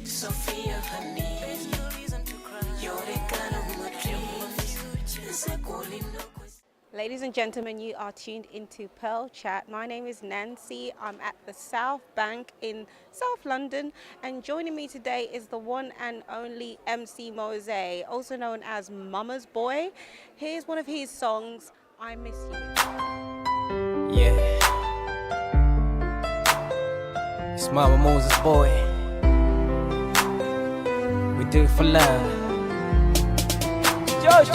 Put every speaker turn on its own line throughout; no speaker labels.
Sophia, honey, there's no reason to cry. You're the kind of my dreams.
Ladies and gentlemen, you are tuned into Pearl Chat. My name is Nancy. I'm at the South Bank in South London, and joining me today is the one and only MC MOSEH, also known as Mama's Boy. Here's one of his songs, I Miss You.
Yeah, it's Mama Moses' boy. We do it for love. Josh.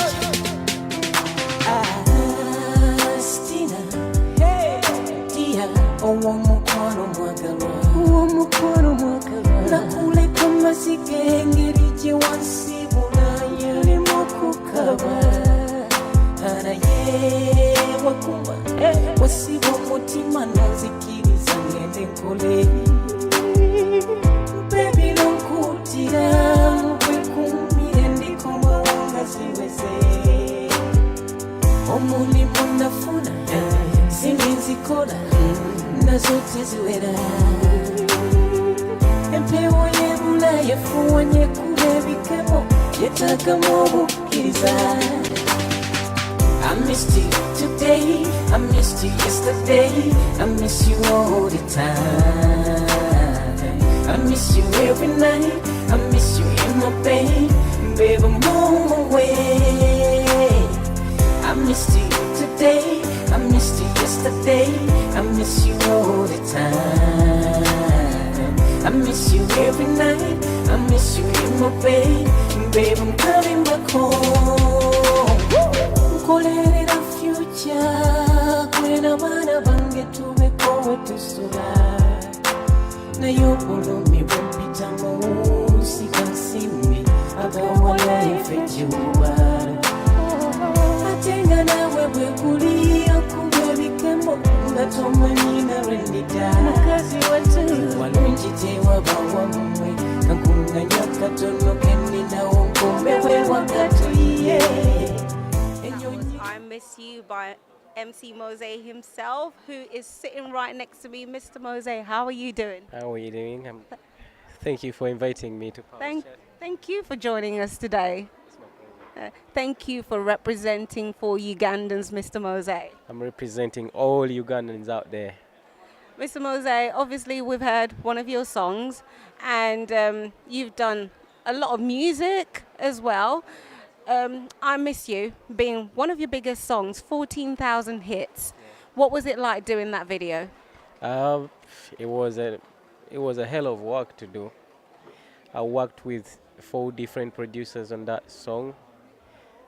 Stina, hey, Dia, owomukwano mwagala. Nakule kama sikengeri wansibula yulimo kukaba. Araye wakuma, wasibo mutima nozikiriza ngende nkole. Baby lonkutira mukwekumire ndikoma wangaziweze. Omuli munafuna, sinizikola, nazote ziwera. Empewo yebula yefuwanye kulebikemo, yetagamo bukiriza. I missed you today, I missed you yesterday, I miss you all the time. I miss you every night, I miss you in my pain, baby, I'm on my way. I missed you today, I missed you yesterday, I miss you all the time. I miss you every night, I miss you in my pain, baby, I'm coming back home. Kolere na future, kwena bana bange tubeko tusula. Na yopolo mi bempita mo sikasimi, agawala ifejuwa. Atenga nawe bwekulia kubebikemo, ngatomani na rendita. Mukazi watu walunjitewa bawa mwe, kankunganya katono kendi na onkomewe wakatoye.
I Miss You by MC MOSEH himself, who is sitting right next to me. Mr. MOSEH, how are you doing?
How are you doing? Thank you for inviting me to
Thank you for joining us today. Thank you for representing for Ugandans, Mr. MOSEH.
I'm representing all Ugandans out there.
Mr. MOSEH, obviously we've heard one of your songs, and you've done a lot of music as well. I Miss You being one of your biggest songs, 14,000 hits. What was it like doing that video?
It was a hell of work to do. I worked with 4 different producers on that song.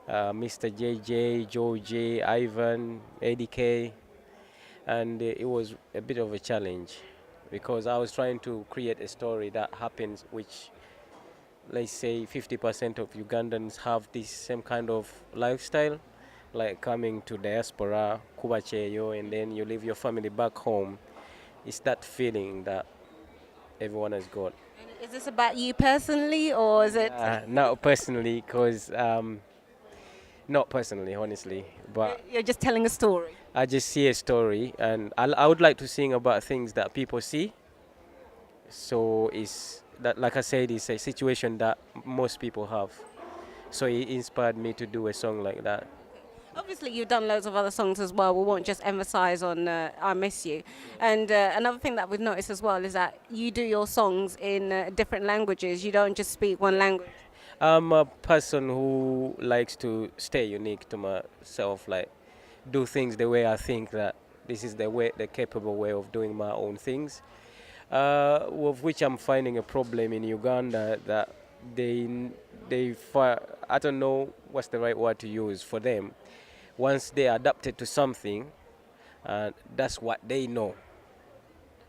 Mr. JJ, Joe J, Ivan, Eddie K, and it was a bit of a challenge because I was trying to create a story that happens, which let's say 50% of Ugandans have this same kind of lifestyle, like coming to Diaspora, Kubacheyo, and then you leave your family back home. It's that feeling that everyone has got.
Is this about you personally, or is it?
Not personally, because not personally, honestly, but
You're just telling a story.
I just see a story, and I would like to sing about things that people see. So it's that, like I said, it's a situation that most people have. So it inspired me to do a song like that.
Obviously, you've done loads of other songs as well. We won't just emphasize on I Miss You. And another thing that we've noticed as well is that you do your songs in different languages. You don't just speak one language.
I'm a person who likes to stay unique to myself, like do things the way I think that this is the capable way of doing my own things. Of which I'm finding a problem in Uganda that I don't know what's the right word to use for them. Once they are adapted to something, that's what they know,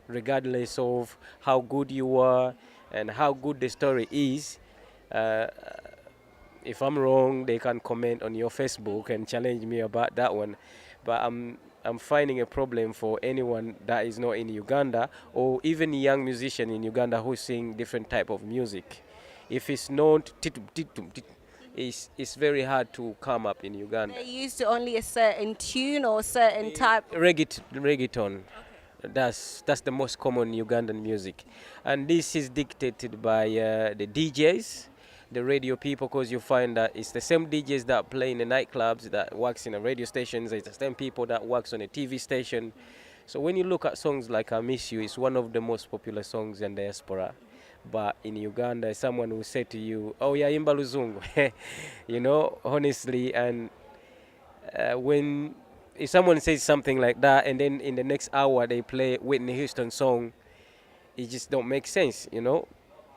regardless of how good you are and how good the story is. If I'm wrong, they can comment on your Facebook and challenge me about that one. But I'm finding a problem for anyone that is not in Uganda, or even young musician in Uganda who sing different type of music. If it's not it's very hard to come up in Uganda.
They're used to only a certain tune or a certain type.
Reggaeton. That's the most common Ugandan music, and this is dictated by the DJs, the radio people, because you find that it's the same DJs that play in the nightclubs, that works in the radio stations. It's the same people that works on a TV station. So when you look at songs like "I Miss You," it's one of the most popular songs in Diaspora. But in Uganda, someone will say to you, "Oh yeah, imba luzungu," you know, honestly. And when if someone says something like that, and then in the next hour they play Whitney Houston song, it just don't make sense, you know.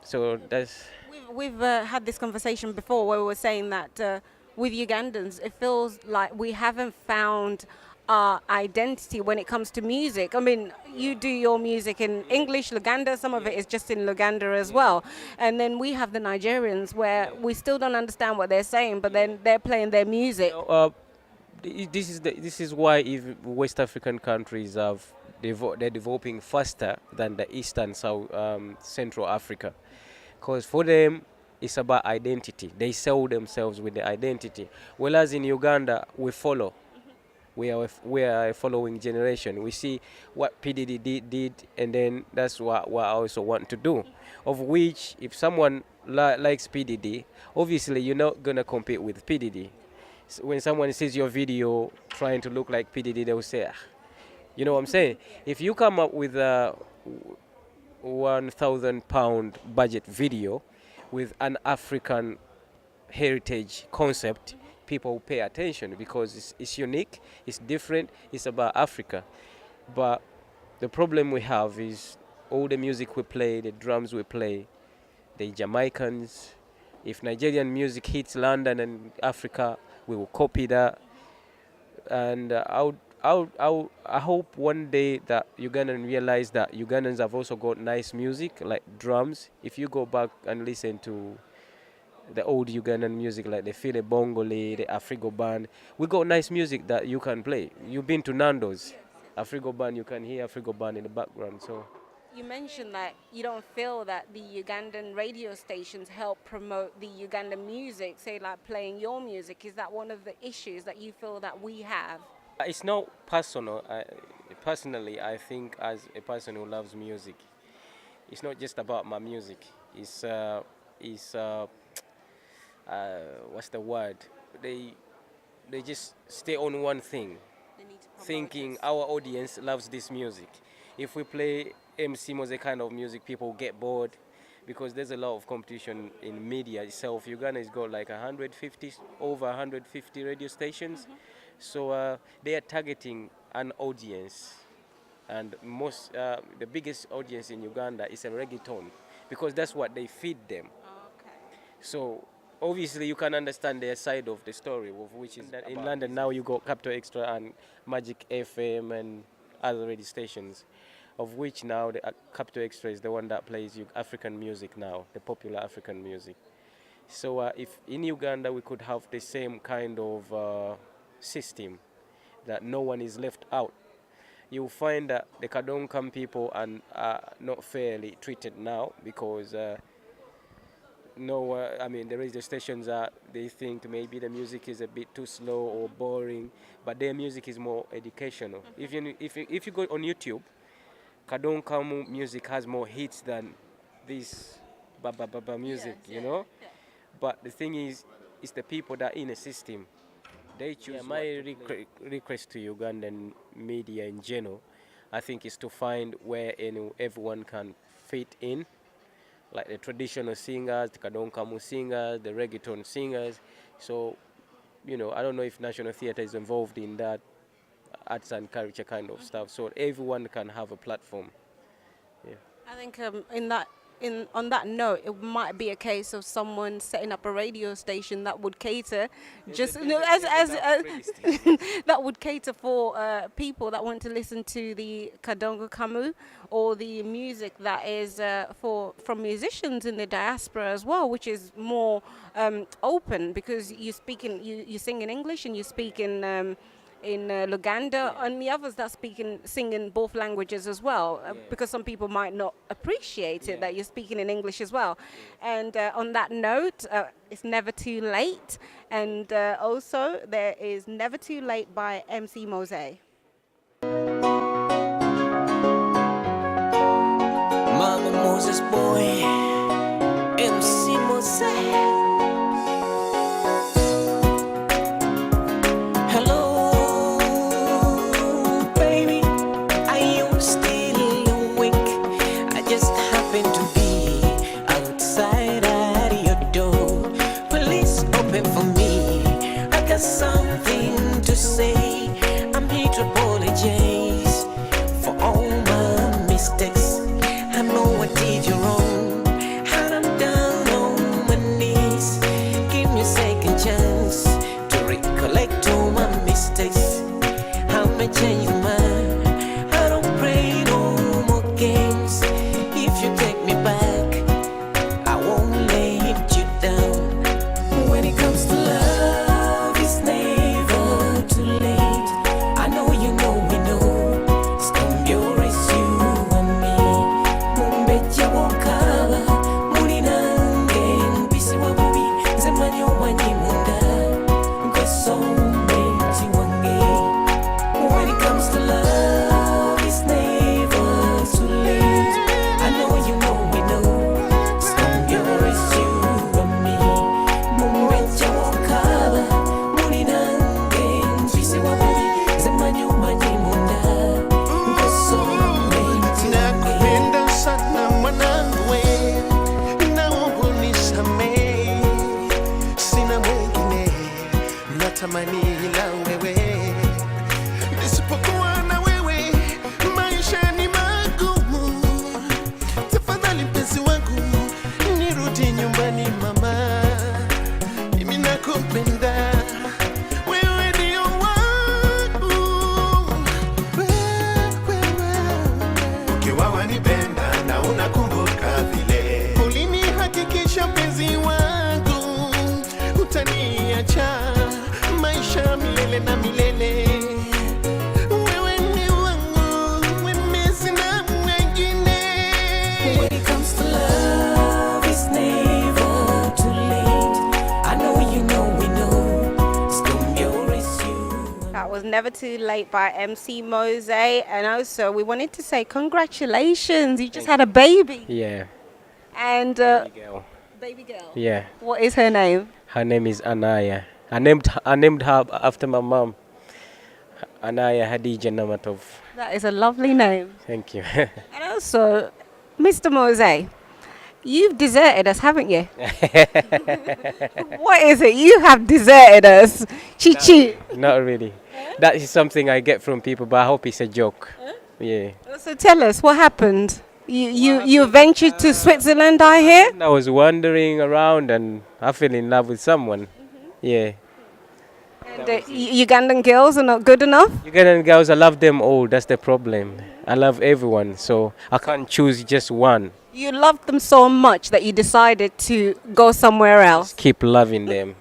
So that's
We've had this conversation before where we were saying that with Ugandans, it feels like we haven't found our identity when it comes to music. I mean, you do your music in English, Luganda, some of it is just in Luganda as well. And then we have the Nigerians where we still don't understand what they're saying, but then they're playing their music.
this is why if West African countries they're developing faster than the Eastern South Central Africa, because for them it's about identity. They sell themselves with the identity, whereas in Uganda we follow. We are a following generation. We see what P Diddy did, and then that's what I also want to do. Of which, if someone likes P Diddy, obviously you're not gonna compete with P Diddy. So when someone sees your video trying to look like P Diddy, they will say, you know what I'm saying? If you come up with a £1,000 budget video with an African heritage concept, people will pay attention because it's unique, it's different, it's about Africa. But the problem we have is all the music we play, the drums we play, the Jamaicans. If Nigerian music hits London and Africa, we will copy that. And I hope one day that Ugandans realize that Ugandans have also got nice music like drums. If you go back and listen to the old Ugandan music like the File Bongole, the Afrigo band, we got nice music that you can play. You've been to Nando's, Afrigo band, you can hear Afrigo band in the background. So
You mentioned that you don't feel that the Ugandan radio stations help promote the Ugandan music, say like playing your music. Is that one of the issues that you feel that we have?
it's not personal. Personally, I think as a person who loves music, it's not just about my music. It's what's the word? They just stay on one thing,
They need to promote
thinking
us.
our audience loves this music. If we play MC MOSEH kind of music, people get bored because there's a lot of competition in media itself. Uganda has got like over 150 radio stations. So they are targeting an audience, and the biggest audience in Uganda is a reggaeton because that's what they feed them.
Okay.
So obviously you can understand their side of the story, of which is that in London now you got Capital Extra and Magic FM and other radio stations, of which now the Capital Extra is the one that plays African music now, the popular African music. So if in Uganda we could have the same kind of system, that no one is left out, you'll find that the Kadonkam people are not fairly treated now because I mean the radio stations they think maybe the music is a bit too slow or boring, but their music is more educational. If you go on YouTube, Kadonkamu music has more hits than this baba music, you know.
Yeah.
But the thing is, it's the people that are in a system. They choose. Yeah, my request to Ugandan media in general, I think, is to find where everyone can fit in, like the traditional singers, the Kadonkamu singers, the reggaeton singers. So, I don't know if National Theatre is involved in that arts and culture kind of stuff. So everyone can have a platform. Yeah.
I think on that note, it might be a case of someone setting up a radio station that would cater that would cater for people that want to listen to the Kadongo Kamu or the music that is from musicians in the diaspora as well, which is more open because you sing in English and you speak in Luganda, and the others that sing in both languages as well, because some people might not appreciate it that you're speaking in English as well. And on that note, it's never too late, and also there is Never Too Late by MC MOSEH.
boy, MC MOSEH. Hello, baby, are you still awake? I just happened to be outside at your door. Please open for me, I got something to say. I'm here to apologize for all my mistakes. I know I did you wrong, and I'm down on my knees. Give me a second chance to recollect all my mistakes. How may change your mind? I don't play no more games. If you take me back, I won't let you down. When it comes to love, it's never too late. I know you know we know. Scombio is you and me. Mumbeja wakaba, muni nange, bisi wabubi, zemanyo wanyimunda. Goso meti wange. When it comes to love, it's never too late. I know you know we know. Scombio is you and me. Mumbeja wakaba, muni nange, bisi wabubi, zemanyo wanyimunda. Goso meti wange.
Nakupenda sana mwanangu we, naomba unisamehe, sina mwingine natamani ila wewe. Nisipokuwa na wewe maisha ni magumu. Tafadhali mpenzi wangu nirudi nyumbani mama, mimi nakupenda, wewe ndio wangu. Ukiwa wanipenda na unakumbuka vile ulinihakikisha mpenzi wangu utaniacha maisha milele na milele. Wewe ni wangu, mimi sina mwingine.
When it comes to love, it's never too late. I know you know we know. Scombio is you.
That was Never Too Late by MC MOSEH. And also, we wanted to say congratulations. You just had a baby.
Yeah,
And
girl.
baby girl.
Yeah,
What is her name?
her name is Anaya. I named her after my mom, Anaya Hadija Namatov.
That is a lovely name.
Thank you.
And also, Mr. MOSEH, you've deserted us, haven't you? What is it? You have deserted us. Chichi.
Not really. That is something I get from people, but I hope it's a joke. Yeah.
So tell us, what happened? You ventured to Switzerland, I hear?
I was wandering around and I fell in love with someone. Yeah.
And Ugandan girls are not good enough?
Ugandan girls, I love them all. That's the problem. I love everyone, so I can't choose just one.
You loved them so much that you decided to go somewhere else.
Keep loving them.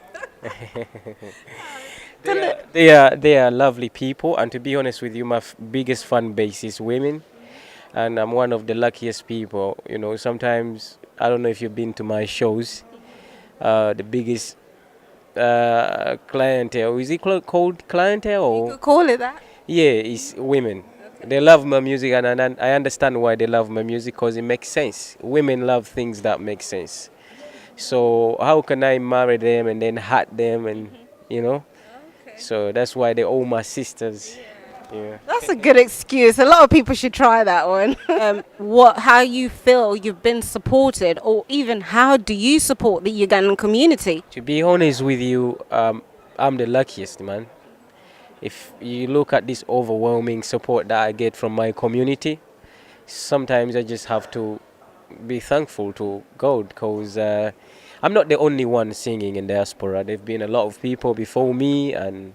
They are lovely people, and to be honest with you, my biggest fan base is women, and I'm one of the luckiest people. You know, sometimes I don't know if you've been to my shows. The biggest clientele, is it called clientele?
You
Or?
could call it that.
Yeah, it's women. They love my music, and I understand why they love my music, because it makes sense. Women love things that make sense. So how can I marry them and then hurt them, and you know? So that's why they're all my sisters. Yeah.
That's a good excuse. A lot of people should try that one. How you feel you've been supported, or even how do you support the Ugandan community?
To be honest with you, I'm the luckiest, man. If you look at this overwhelming support that I get from my community, sometimes I just have to be thankful to God, because I'm not the only one singing in Diaspora. There've been a lot of people before me, and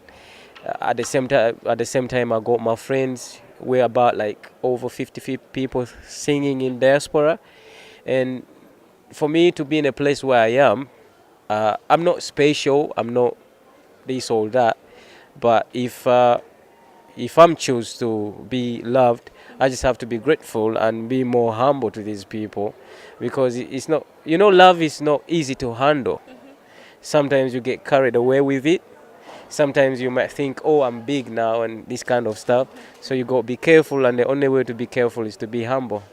at the same time, I got my friends. We're about like over 50 people singing in Diaspora, and for me to be in a place where I am, I'm not special. I'm not this or that. But if I'm choose to be loved, I just have to be grateful and be more humble to these people, because it's not, love is not easy to handle. Sometimes you get carried away with it. Sometimes you might think, oh, I'm big now and this kind of stuff. So you got to be careful, and the only way to be careful is to be humble.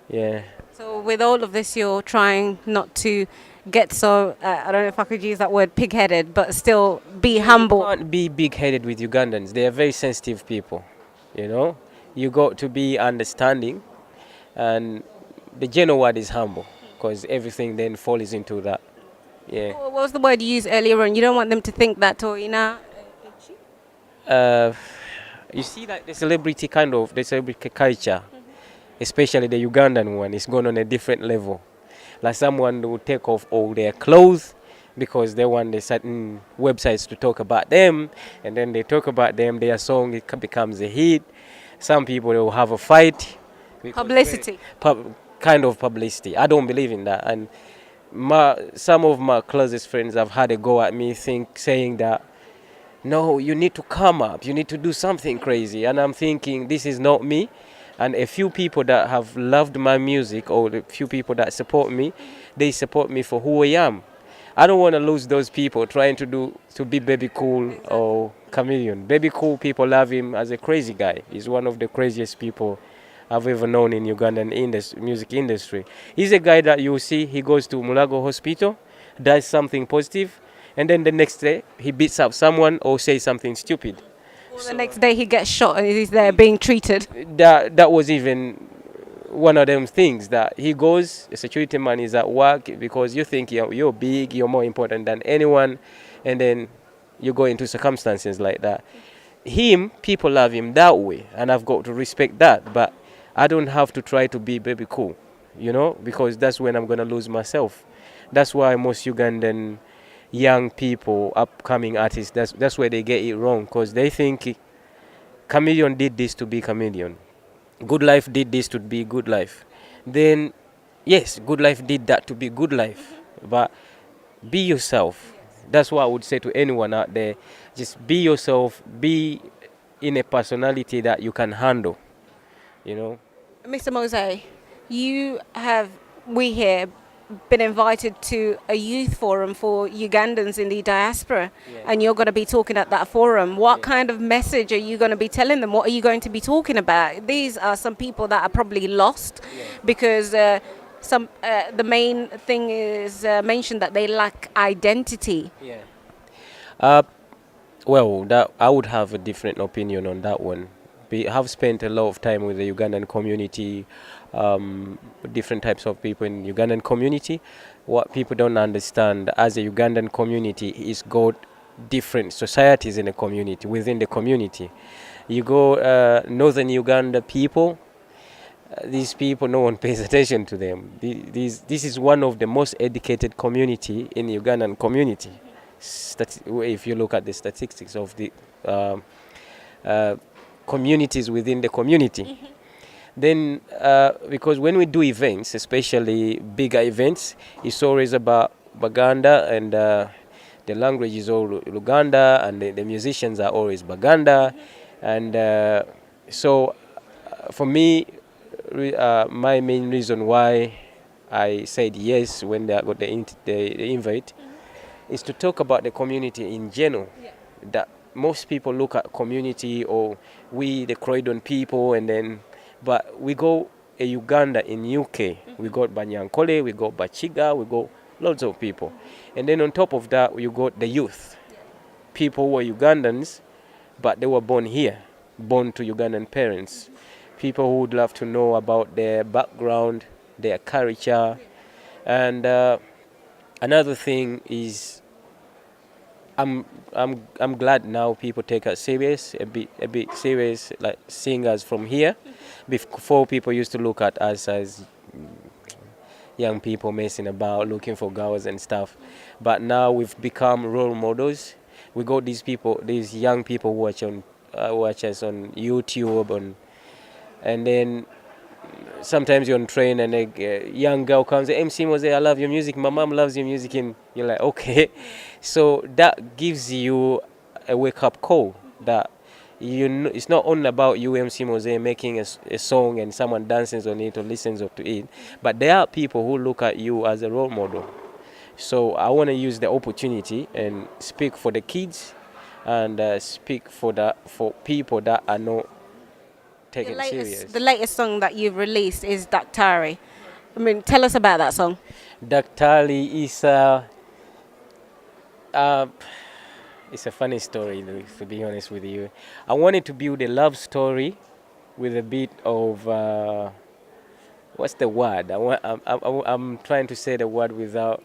Yeah.
So with all of this, you're trying not to get so, I don't know if I could use that word, pig-headed, but still be humble.
You can't be big-headed with Ugandans. They are very sensitive people, you know. You got to be understanding, and the general word is humble, because everything then falls into that. Yeah.
What was the word you used earlier on? You don't want them to think that, or
Uh, you see, like the celebrity culture, especially the Ugandan one, is going on a different level. Like someone will take off all their clothes because they want the certain websites to talk about them, and then they talk about them, their song becomes a hit. Some people will have a fight.
Publicity.
Kind of publicity. I don't believe in that. And some of my closest friends have had a go at me saying that, no, you need to come up, you need to do something crazy. And I'm thinking, this is not me. And a few people that have loved my music, or the few people that support me, they support me for who I am. I don't want to lose those people trying to be Baby Cool or Chameleon. Baby Cool, people love him as a crazy guy. He's one of the craziest people I've ever known in Ugandan music industry. He's a guy that you see, he goes to Mulago Hospital, does something positive, and then the next day he beats up someone or says something stupid.
Well, the next day he gets shot and he's there being treated.
That was even one of them things that he goes, the security man is at work because you think you're big, you're more important than anyone, and then you go into circumstances like that. People love him that way, and I've got to respect that, but I don't have to try to be Baby Cool, because that's when I'm going to lose myself. That's why most Ugandan young people, upcoming artists, that's where they get it wrong, because they think Chameleon did this to be Chameleon. Good Life did this to be Good Life. Then, yes, Good Life did that to be Good Life. But be yourself. That's what I would say to anyone out there. Just be yourself. Be in a personality that you can handle.
Mr. MOSEH, we here, been invited to a youth forum for Ugandans in the diaspora, and you're going to be talking at that forum. What kind of message are you going to be telling them? What are you going to be talking about? These are some people that are probably lost because the main thing is mentioned that they lack identity.
Well, I would have a different opinion on that one. We have spent a lot of time with the Ugandan community, different types of people in Ugandan community. What people don't understand as a Ugandan community is got different societies in the community, within the community. You go northern Uganda people, these people, no one pays attention to them. This is one of the most educated community in the Ugandan community. If you look at the statistics of the communities within the community. Then, because when we do events, especially bigger events, it's always about Baganda, and the language is all Luganda, and the musicians are always Baganda. And so, for me, my main reason why I said yes when I got the invite is to talk about the community in general. That most people look at community, or we the Croydon people, but we go a Uganda in UK. We got Banyankole, we got Bachiga, we got lots of people. And then on top of that, you got the youth. People who are Ugandans, but they were born here, born to Ugandan parents. People who would love to know about their background, their culture. And another thing is, I'm glad now people take us serious, a bit serious, like singers from here. Before, people used to look at us as young people messing about, looking for girls and stuff. But now we've become role models. We got these young people who watch us on YouTube, and then sometimes you're on train and a young girl comes, MC MOSEH, I love your music, my mom loves your music, and you're like, okay. So that gives you a wake-up call that it's not only about you, MC MOSEH, making a song and someone dances on it or listens to it, but there are people who look at you as a role model. So I want to use the opportunity and speak for the kids, and speak for people that are not taken serious.
The latest song that you've released is Daktari. I mean, tell us about that song.
Daktari is it's a funny story, to be honest with you. I wanted to build a love story with a bit of what's the word? I'm trying to say the word without.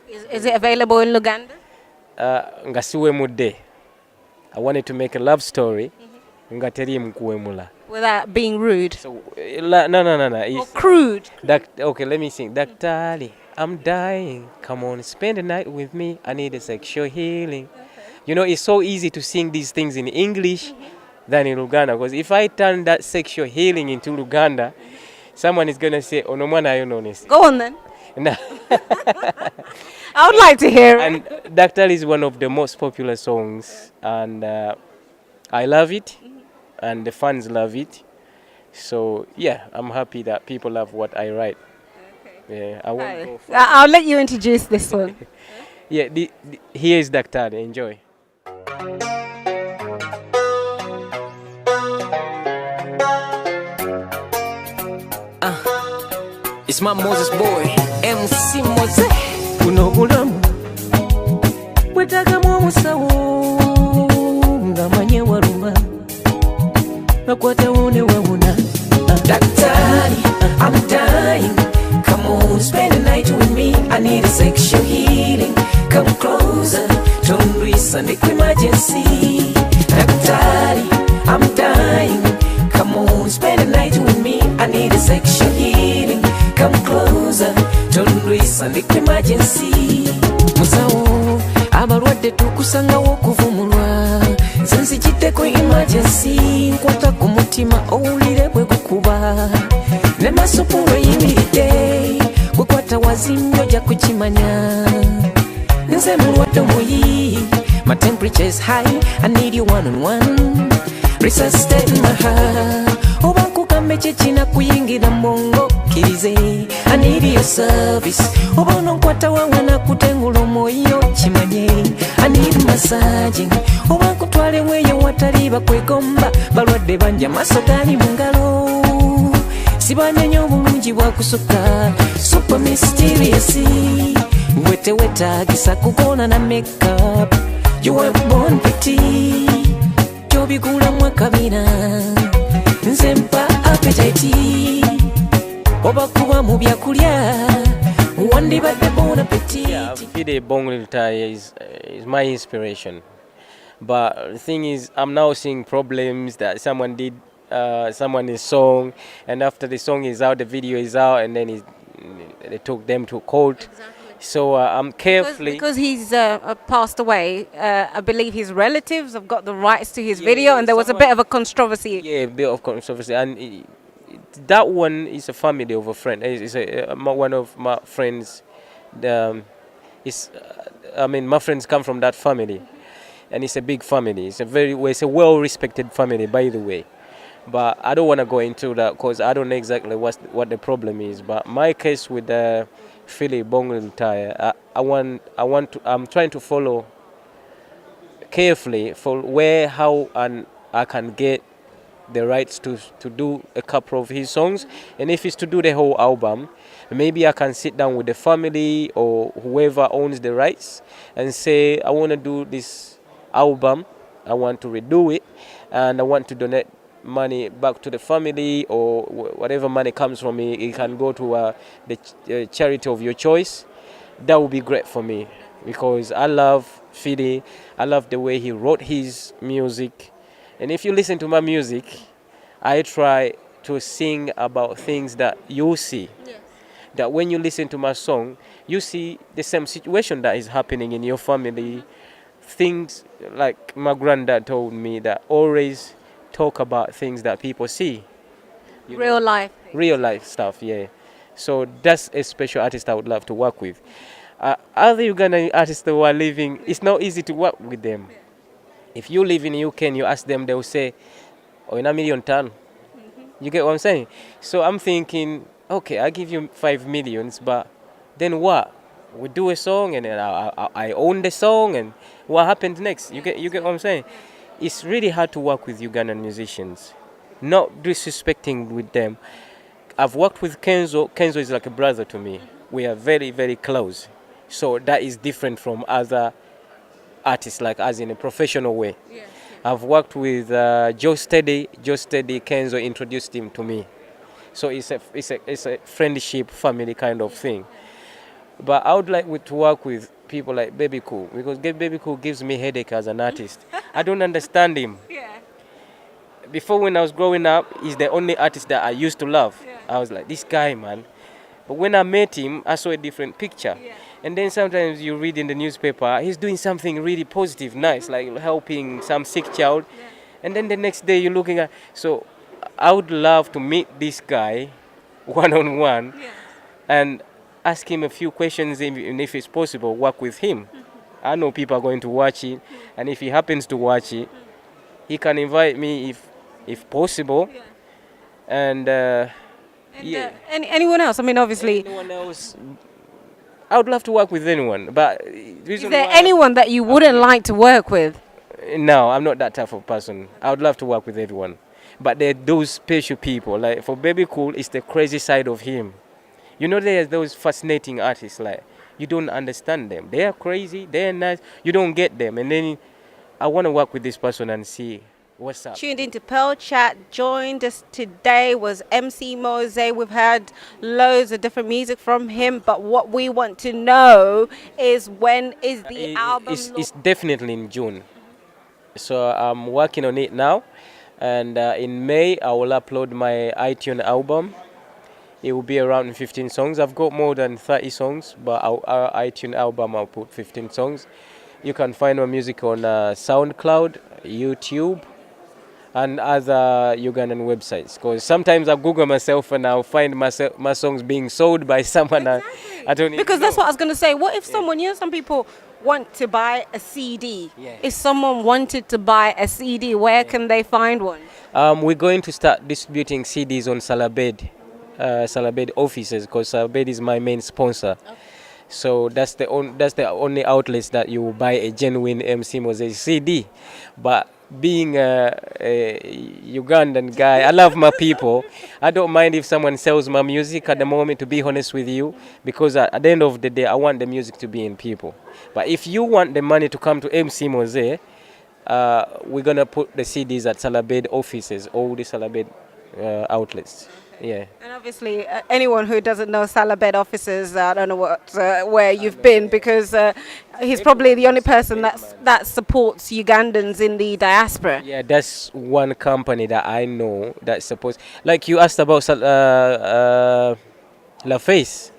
Is it available in Uganda?
Ngasiwe mudde. I wanted to make a love story. Ngateri mkuwemula.
Without being rude.
So no.
Or crude.
Okay, let me sing. Daktari, I'm dying. Come on, spend the night with me. I need a sexual healing. Okay. You know, it's so easy to sing these things in English than in Uganda. Because if I turn that sexual healing into Uganda, someone is going to say, oh, no man, I don't know this.
Go on then.
No.
I would like to hear it.
And Daktari is one of the most popular songs. And I love it. And the fans love it. So, yeah, I'm happy that people love what I write. Okay. Yeah, I won't go for
I'll let you introduce this one.
Yeah, here is Daktari. Enjoy.
It's my Moses boy, MC MOSEH. Kuno bulamu bwetagamu omusawo ngamanye waluma nakwatawo ne wawuna. Daktari, I'm dying. Come on, spend the night with me. I need a sexual healing. Come closer, don't listen to emergency. Daktari, I'm dying. Come on, spend the night with me. I need a sexual healing. Come closer, don't listen to emergency. Musawo, abalwadde tukusangawo okuvumulwa. Nze nzijjiddeko emergency. Nkwata ku mutima owulire bwe gukuba. Ne masupu weyimiridde. Gukwata wazimbye ojja kukimanya. Nze mulwadde muyi. My temperature is high. I need you one-on-one. Resuscitate my heart. Oba nkugambe kyekina kuyingira mbongo kkirize. I need your service. Oba ononkwata wawe nakutengula omwoyo kimanye. I need massaging. Oba nkutwale weeyo watali bakwegomba. Balwadde bangi amaaso gali mu ngalo. Sibanyenya obulungi bwakusukka. Super mysterious. Gwe tewetaagisa kukoona na makeup. You were born pretty. Jobigulamu akabina. Nze mpa appetite. Oba kuba mu byakulya. Wandibadde bon appetit.
Yeah, Fide Bongoltai is my inspiration. But the thing is, I'm now seeing problems that someone did, someone is song, and after the song is out, the video is out, and then they took them to court. Exactly. So I'm carefully...
Because he's passed away, I believe his relatives have got the rights to his video, and there was a bit of a controversy.
Yeah, a bit of controversy. And that one is a family of a friend. It's one of my friends. My friends come from that family. And it's a big family. It's a well-respected family, by the way. But I don't want to go into that because I don't know exactly what the problem is. But my case with the Philly Bongoltai, I'm trying to follow carefully for how and I can get the rights to do a couple of his songs. And if it's to do the whole album, maybe I can sit down with the family or whoever owns the rights and say, I want to do this album, I want to redo it, and I want to donate money back to the family, or whatever money comes from me, it can go to the charity of your choice. That would be great for me because I love Fide. I love the way he wrote his music. And if you listen to my music, I try to sing about things that you see. Yes. That when you listen to my song, you see the same situation that is happening in your family. Things like my granddad told me that always talk about things that people see.
Real life.
Real life stuff, yeah. So that's a special artist I would love to work with. Other Ugandan artists who are living, it's not easy to work with them. If you live in UK and you ask them, they will say, oh, in a million ton. You get what I'm saying? So I'm thinking, okay, I'll give you 5 million, but then what? We do a song and then I own the song, and what happens next? You get what I'm saying? It's really hard to work with Ugandan musicians. not disrespecting with them. I've worked with Kenzo. Kenzo is like a brother to me. We are very, very close. So that is different from other artists, like as in a professional way.
Yeah.
I've worked with Joe Steady. Joe Steady, Kenzo introduced him to me. So it's a friendship, family kind of thing. But I would like to work with people like Baby Cool, because Baby Cool gives me headache as an artist. I don't understand him.
Yeah.
Before, when I was growing up, he's the only artist that I used to love.
Yeah.
I was like, this guy, man. But when I met him, I saw a different picture.
Yeah.
And then sometimes you read in the newspaper, he's doing something really positive, nice, like helping some sick child.
Yeah.
And then the next day you're looking at... So I would love to meet this guy one-on-one and ask him a few questions, and if it's possible, work with him. I know people are going to watch it, and if he happens to watch it, he can invite me if possible. And
anyone else? I mean, obviously.
Anyone else? I would love to work with anyone, but
Is there anyone that you wouldn't like to work with?
No, I'm not that type of person. I would love to work with everyone, but there are those special people. Like for Baby Cool, it's the crazy side of him. You know, there's those fascinating artists, like you don't understand them. They are crazy, they are nice, you don't get them. And then I want to work with this person and see what's up.
Tuned into Pearl Chat. Joined us today was MC MOSEH. We've heard loads of different music from him, but what we want to know is, when is the album?
It's definitely in June. So I'm working on it now, and in May I will upload my iTunes album. It will be around 15 songs. I've got more than 30 songs, but our iTunes album I'll put 15 songs. You can find my music on SoundCloud, YouTube, and other Ugandan websites. Because sometimes I Google myself and I'll find my songs being sold by someone I don't even
Because
know.
that's what I was going to say. What if someone, some people want to buy a CD?
Yeah.
If someone wanted to buy a CD, where can they find one?
We're going to start distributing CDs on Salabed offices, because Salabed is my main sponsor. Okay. So that's the only outlets that you will buy a genuine MC MOSEH CD. But being a Ugandan guy, I love my people. I don't mind if someone sells my music at the moment, to be honest with you, because at the end of the day, I want the music to be in people. But if you want the money to come to MC MOSEH, we're going to put the CDs at Salabed offices, all the Salabed outlets. Yeah.
And obviously, anyone who doesn't know Salabed offices, I don't know where you've been, because he's probably the only person that supports Ugandans in the diaspora.
Yeah, that's one company that I know that supports. Like you asked about La Face.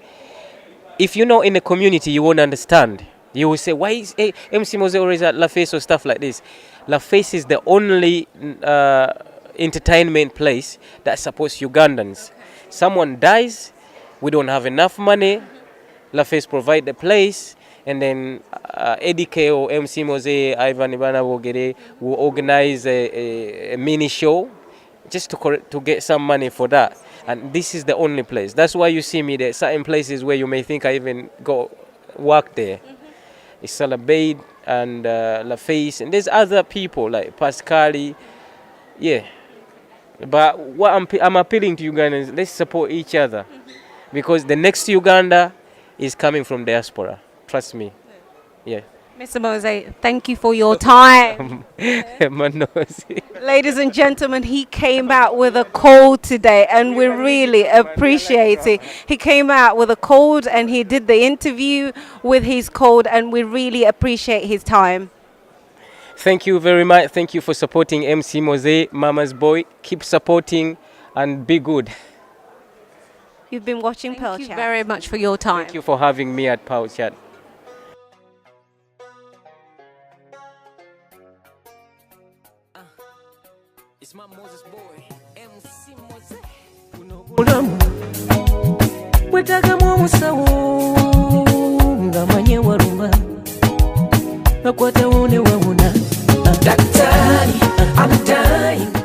If you know in the community, you won't understand. You will say, why is MC MOSEH always at La Face or stuff like this? La Face is the only entertainment place that supports Ugandans. Someone dies, we don't have enough money, La Face provide the place, and then ADK or MC MOSEH, Ivan Ivana Wogere will organize a mini show just to get some money for that. And this is the only place. That's why you see me there. Certain places where you may think I even go work there. It's Salabed and La Face, and there's other people like Pascali. Yeah. But what I'm appealing to Ugandans, let's support each other, because the next Uganda is coming from diaspora. Trust me. Yeah.
Mr. MOSEH, thank you for your time.
Manosi.
Ladies and gentlemen, he came out with a cold today, and we really appreciate it. He came out with a cold and he did the interview with his cold, and we really appreciate his time.
Thank you very much. Thank you for supporting MC MOSEH, Mama's boy. Keep supporting and be good.
You've been watching Pearl Chat. Thank you very much for your time.
Thank you for having me at Pearl Chat. It's my Moses boy, MC MOSEH. Daktari, I'm dying.